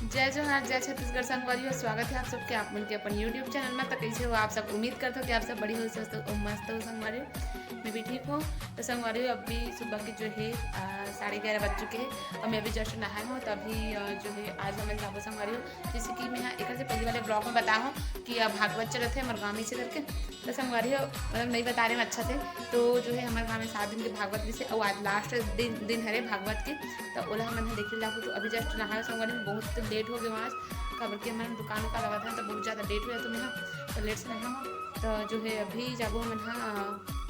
जय जोहार जय छत्तीसगढ़ संगवारी, स्वागत है आप सबके आप मन के अपन यूट्यूब चैनल में। तो कैसे हो आप सब? उम्मीद करते हो कि आप सब बड़ी हो, स्वस्थ हो, मस्त हो संगवारी। मैं भी ठीक हूँ। तो संगवारी अभी सुबह के जो है 11:30 बज चुके हैं और मैं अभी जस्ट नहाया हूँ। तो अभी जो है आज हमें जाबो संगवारी हो, जैसे कि मैं एक से पहले वाले ब्लॉग में बताया हूँ कि भागवत चल रहे थे हमारे गाँव में से करके। तो संगवारी हो मतलब नहीं बता रहे हैं अच्छा से। तो जो है हमारे गाँव में 7 दिन के भागवत भी से और आज लास्ट दिन है भागवत की। तो ओला हमने देखे लागू। तो अभी जस्ट नहाया संगवारी में बहुत लेट हो गया वहाँ खबर के हमारे दुकान का लगा था। तो बहुत ज़्यादा लेट हुआ तो मैं तो लेट से नहा हूँ। तो जो है अभी जाबो हम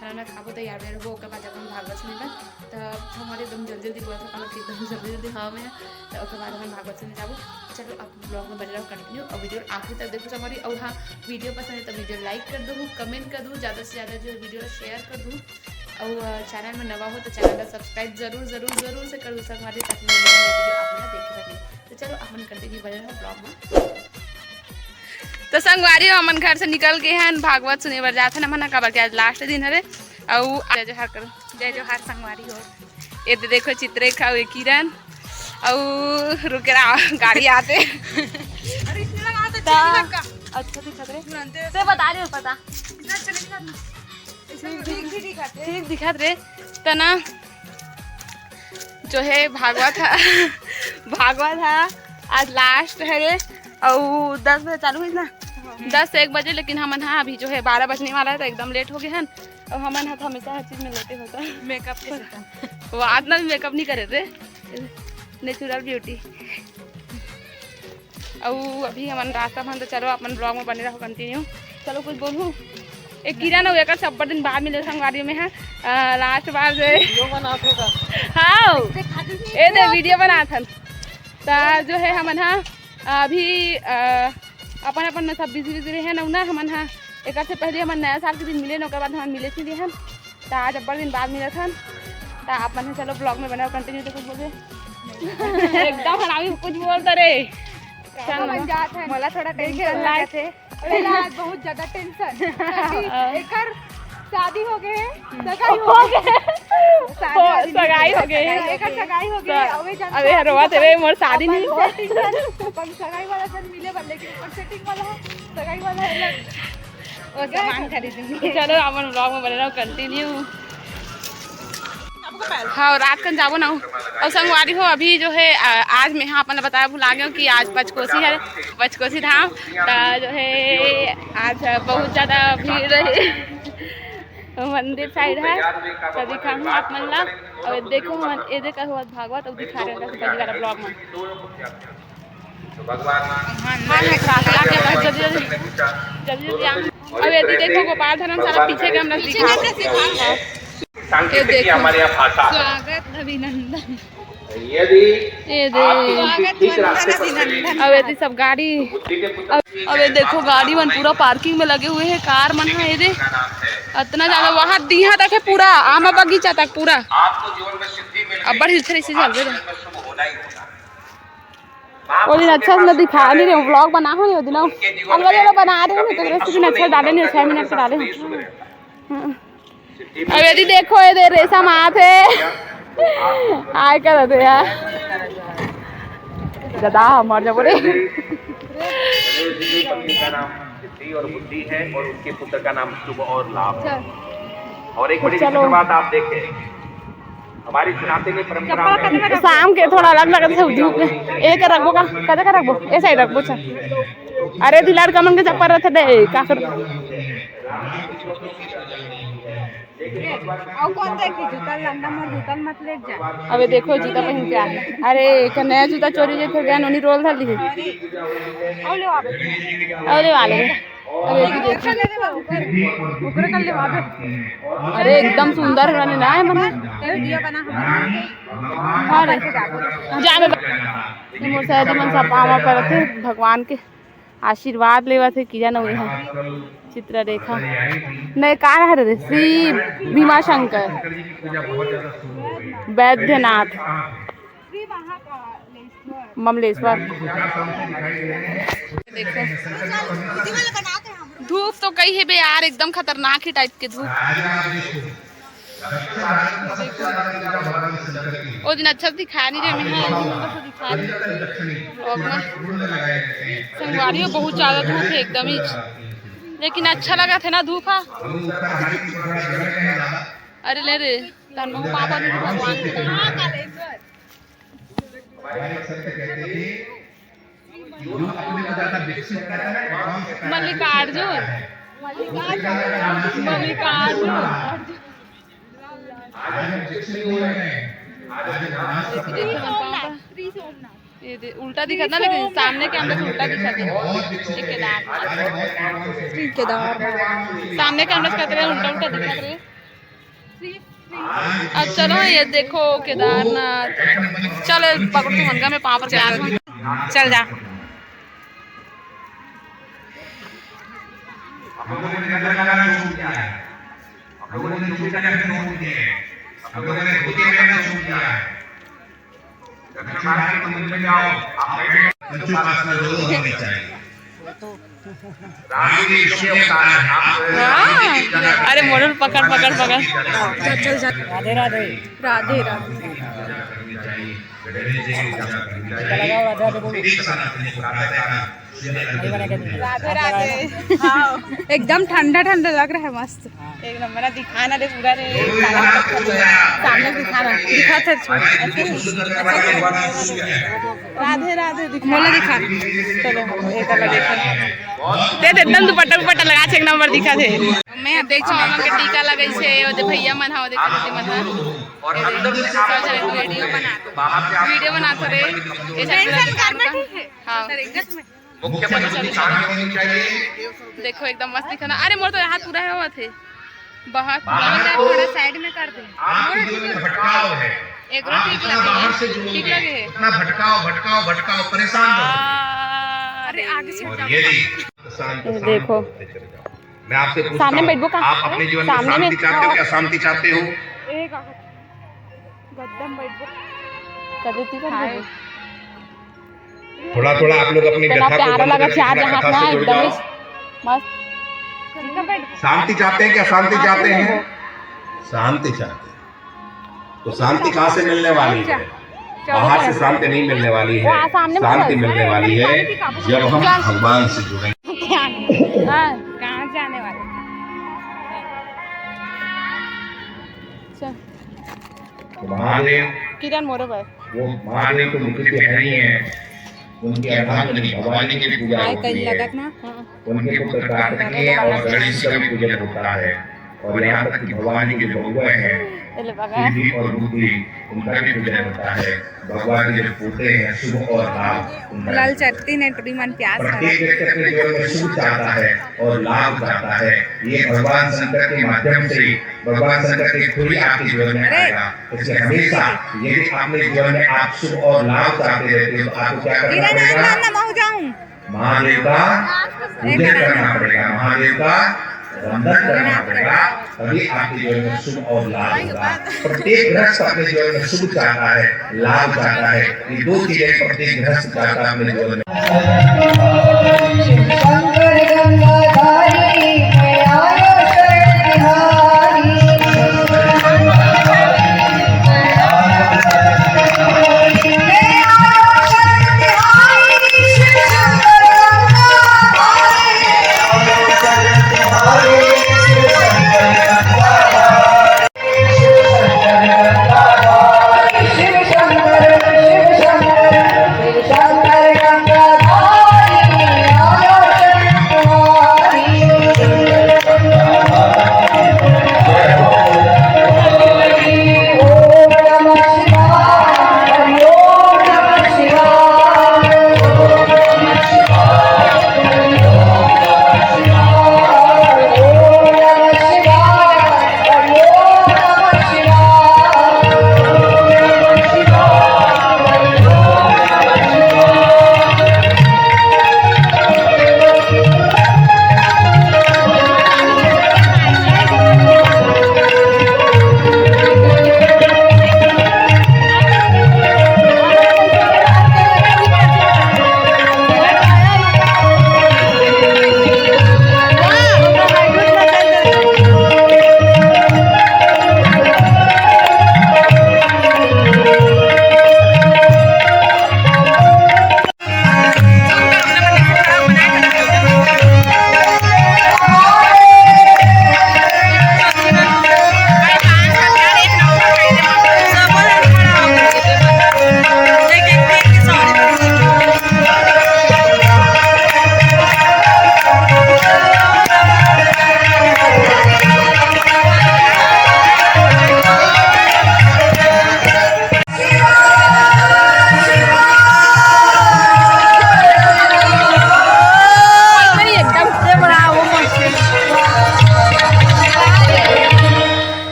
खाना खाबो तैयार रहे वो बाद जब हम भागवत सुनेगा। तो हमारे एकदम जल्दी जल्दी बोला था कि एकदम जल्दी जल्दी हाँ में। तो उसके बाद हम भागवत सुनने जाबो। चलो आप ब्लॉग में बने रहो कंटिन्यू और वीडियो आखिर तक देखो हमारी। और हाँ, वीडियो पसंद है तो वीडियो लाइक कर दो, कमेंट कर दूँ, ज़्यादा से ज़्यादा जो वीडियो शेयर कर दूँ। और चैनल में नवा हो तो चैनल का सब्सक्राइब जरूर से कर दो हमारे, ताकि वीडियो आप देख सकें। तो चलो अपन कंटिन्यू बने रहो ब्लॉग में। तो संगवारी हमन घर से निकल के हैं भागवत सुने बर जाते ना काबर के आज लास्ट दिन हरे। और जय जोहार करो, जय जोहार संगवारी हो। ये देखो चित्रेखा और किरण और रुके गाड़ी आते अच्छा दिखा रहे बता रहे हो पता ठीक दिखा रहे तना जो है भागवत है आज लास्ट है रे। और 10 बजे चालू हुई ना 10 से 1 बजे। लेकिन हमन हाँ अभी जो है 12 बजने वाला है तो एकदम लेट हो गए हैं। और हमन हाँ तो हमेशा हर चीज़ में लेटे होता है। मेकअप वो आज ना भी मेकअप नहीं करे थे, नेचुरल ब्यूटी। और अभी हमन रास्ता में तो चलो अपन ब्लॉग में बने रहो कंटिन्यू। चलो कुछ बोलूँ एक किरण हो एक सब दिन बाद मिले संगवारी में है लास्ट बार जो हाँ ये वीडियो बना था। तो जो है हमन हाँ अभी अपन अपन में सब बिजी रहे हैं ना हमन हाँ एक से पहले हमन नया साल के दिन मिले ना बाद हम मिले थे हैं। तो आज 8 दिन बाद मिले थे। तो अपन चलो ब्लॉग में बनाओ कंटिन्यू। तो कुछ बोले एकदम हरामी कुछ बोलते रे मला थोड़ा टेंशन थे बहुत ज्यादा टेंशन एकर शादी हो गए सगाई हो गए एकर सगाई हो गए अबे हरवा तेरे मोर शादी नहीं सगाई वाला जन मिले बन लेकिन ऊपर सेटिंग वाला है सगाई वाला है वो सामान खरीदेंगे। चलो अपन ब्लॉग में बने रहो कंटिन्यू। हाँ रात कन जाबो ना और संगवारी हो अभी जो है आज मैं हाँ अपन बताया भुला गया कि आज पंचकोशी है, पंचकोशी धाम। तो जो है आज बहुत ज़्यादा भीड़ रही मंदिर साइड है। तो दिखा हूँ आप मन ला और देखो ये देखा हुआ भागवत और दिखा रहे हैं पहली वाला ब्लॉग में। अब यदि देखो गोपाल धर्मशाला पीछे के हम दिखा हमारे यहाँ भाषा स्वागत अभिनंदन अब यदि सब गाड़ी अब देखो गाड़ी मन पूरा पार्किंग में लगे हुए हैं कार मन है। ये इतना ज्यादा वहाँ दिहा तक है पूरा आमा बगीचा तक पूरा अब बड़ी से चल रहे वो दिन अच्छा से दिखा नहीं रहे व्लॉग बना हो नहीं वो दिन हम लोग बना रहे हैं तो रेसिपी अच्छा डाले नहीं 6 मिनट के डाले। अब यदि देखो ये रेशम हाथ है आय कर दे यार दादा मर जा बोले और बुद्धि है और उनके पुत्र का नाम शुभ और लाभ। और एक बड़ी बात आप देखें हमारी सुनाते में परंपरा शाम के थोड़ा अलग लगा था धूप में एक रखबो का कदे का रखबो ए साइड रखबो चल अरे दिलार कमन के चप्पल रहते दे का कर और कौन सा की जूता लंदन और जूता मत ले जा। अबे देखो जूता पहन के आ अरे एक नया जूता चोरी जे फिर गया नोनी रोल धर ली अरे वाले अरे ऊपर कर ले वाबे अरे एकदम सुंदर रहने ना है मन वीडियो बना हां रे जा में मोर शादी मन सब पावा पर थे भगवान के आशीर्वाद लेवा थे किया ना हुई चित्र रेखा नहीं कार है रे श्री भीमा शंकर वैद्यनाथ ममलेश्वर। देखो धूप तो कही है बे यार एकदम खतरनाक ही टाइप के धूप वो दिन अच्छा दिखा नहीं रहे मैं दिखा संगवारी बहुत ज्यादा धूप है एकदम ही, लेकिन अच्छा लगा था ना धूप। अरे ले रे पापा भगवान मल्लिकार्जुन ये उल्टा दिखा ना, लेकिन सामने कैमरे से उल्टा दिखा दे। केदारनाथ सामने कैमरे से कहते रहे उल्टा उल्टा दिखा रहे। अब चलो ये देखो केदारनाथ, चल पकड़ तू मनगा में पाँव पर चल जा। अरे मोड़ल पकड़ पकड़ पकड़। राधे राधे राधे राधे राधे। एकदम ठंडा ठंडा लग रहा है, मस्त एक नंबर। दिखाना रे पूरा रे, सामने दिखाना दिखा था। राधे राधे मोला दिखा। चलो एक अलग दे दे एकदम दुपट्टा दुपट्टा लगा एक नंबर दिखा थे। मैं देख मम्मा के टीका लगै छे, ओ दे भैया मन हां देख के मन और अंदर से वीडियो बना तो रे ये टेंशन करना ठीक है। हां सर एकदम देखो एकदम मस्त दिखाना। अरे मोर तो हाथ पूरा है हुआ थे बहुत थोड़ा साइड में कर दे। भटकाव है एक ठीक लगे है इतना भटकाओ भटकाओ भटकाओ परेशान। अरे आगे से देखो मैं आपसे पूछता हूं, आप अपने जीवन में शांति चाहते हो या अशांति चाहते हो? थोड़ा थोड़ा आप लोग अपनी व्यथा को बंद करके कथा से जुड़ जाओ। शांति चाहते हैं क्या अशांति चाहते हैं? शांति चाहते हैं तो शांति कहाँ से मिलने वाली है? बाहर से शांति नहीं मिलने वाली है, शांति मिलने वाली है जब हम भगवान से जुड़ेंगे। कहाँ जाने वाले? महादेव किरण मोरो भाई वो महादेव तो मुख्य है ही है, उनकी आराधना नहीं भवानी की पूजा होती है, उनके पुत्र कार्तिकेय और गणेश का भी पूजन होता है। और यहाँ तक कि भवानी के बउआ हैं सिद्धि और बुद्धि, उनका भी पूजन होता है। भगवान के जो पोते हैं शुभ और लाभ, लाल चट्टी ने टुड़ी मन प्यास प्रत्येक व्यक्ति अपने जीवन में शुभ चाहता है और लाभ चाहता है। ये भगवान शंकर के माध्यम से भगवान शंकर के थ्रू आपके जीवन में आएगा। इसलिए हमेशा यदि अपने जीवन में आप शुभ और लाभ चाहते रहते हो तो आपको क्या करना पड़ेगा? महादेव का पूजन करना पड़ेगा, महादेव का वंदन करना पड़ेगा, तभी आपके जीवन में शुभ और लाभ होगा। प्रत्येक गृहस्थ अपने जीवन में शुभ चाहता है, लाभ चाहता है। ये दो चीजें प्रत्येक गृहस्थ चाहता है अपने जीवन में।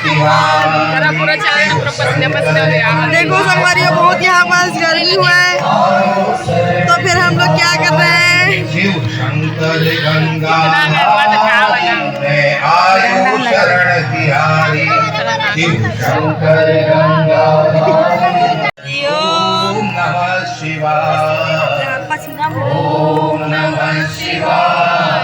जरा पूरा चैनल पूरा पसंद हो गया। देखो संगवारियों, बहुत यहाँ पास गर्मी हुआ है, तो फिर हम लोग क्या कर रहे हैं? शिव शंकर गंगा आयु शरण तिहारी, शिव शंकर गंगा ओम नमः शिवाय, ओम नमः शिवाय,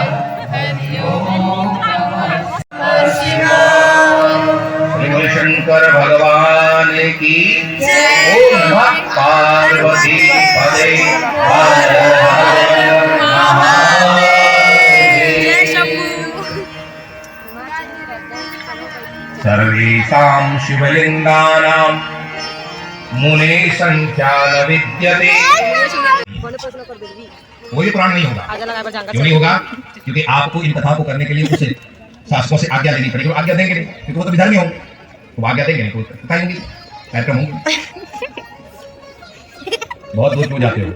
श्री शंकर भगवान की ओम नमः पार्वती पदे हर हर महादेव। सर्वेषां शिवलिंगानां मुने संख्यान विद्यते। कोई पुराण नहीं होगा, क्यों नहीं होगा? क्योंकि आपको इन कथाओं को करने के लिए उसे शासकों से आज्ञा लेनी पड़ेगी। वो आज्ञा देंगे नहीं, क्योंकि वो तो विधान नहीं होंगे, वो आज्ञा देंगे नहीं, तो बताएंगे कार्यक्रम होंगे। बहुत दूर क्यों जाते हो?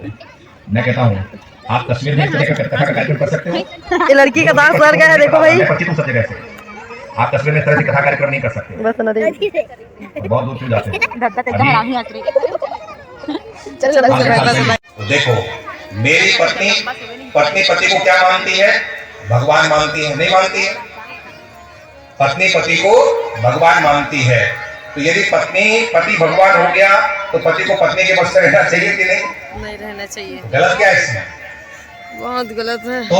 मैं कहता हूँ आप कश्मीर में कथा का कार्यक्रम कर सकते हो। ये लड़की का दांत सर गया है, देखो भाई। सब जगह से आप कश्मीर में इस तरह से कथा कार्यक्रम नहीं कर सकते। बस ना दे, बहुत दूर क्यों जाते हो? देखो, मेरी पत्नी पति को क्या मानती है? भगवान मानती है, नहीं मानती है? पत्नी पति को भगवान मानती है, तो यदि पति भगवान हो गया तो पति को पत्नी के बस में रहना चाहिए कि नहीं? नहीं रहना चाहिए। गलत क्या है इसमें? बहुत गलत है। तो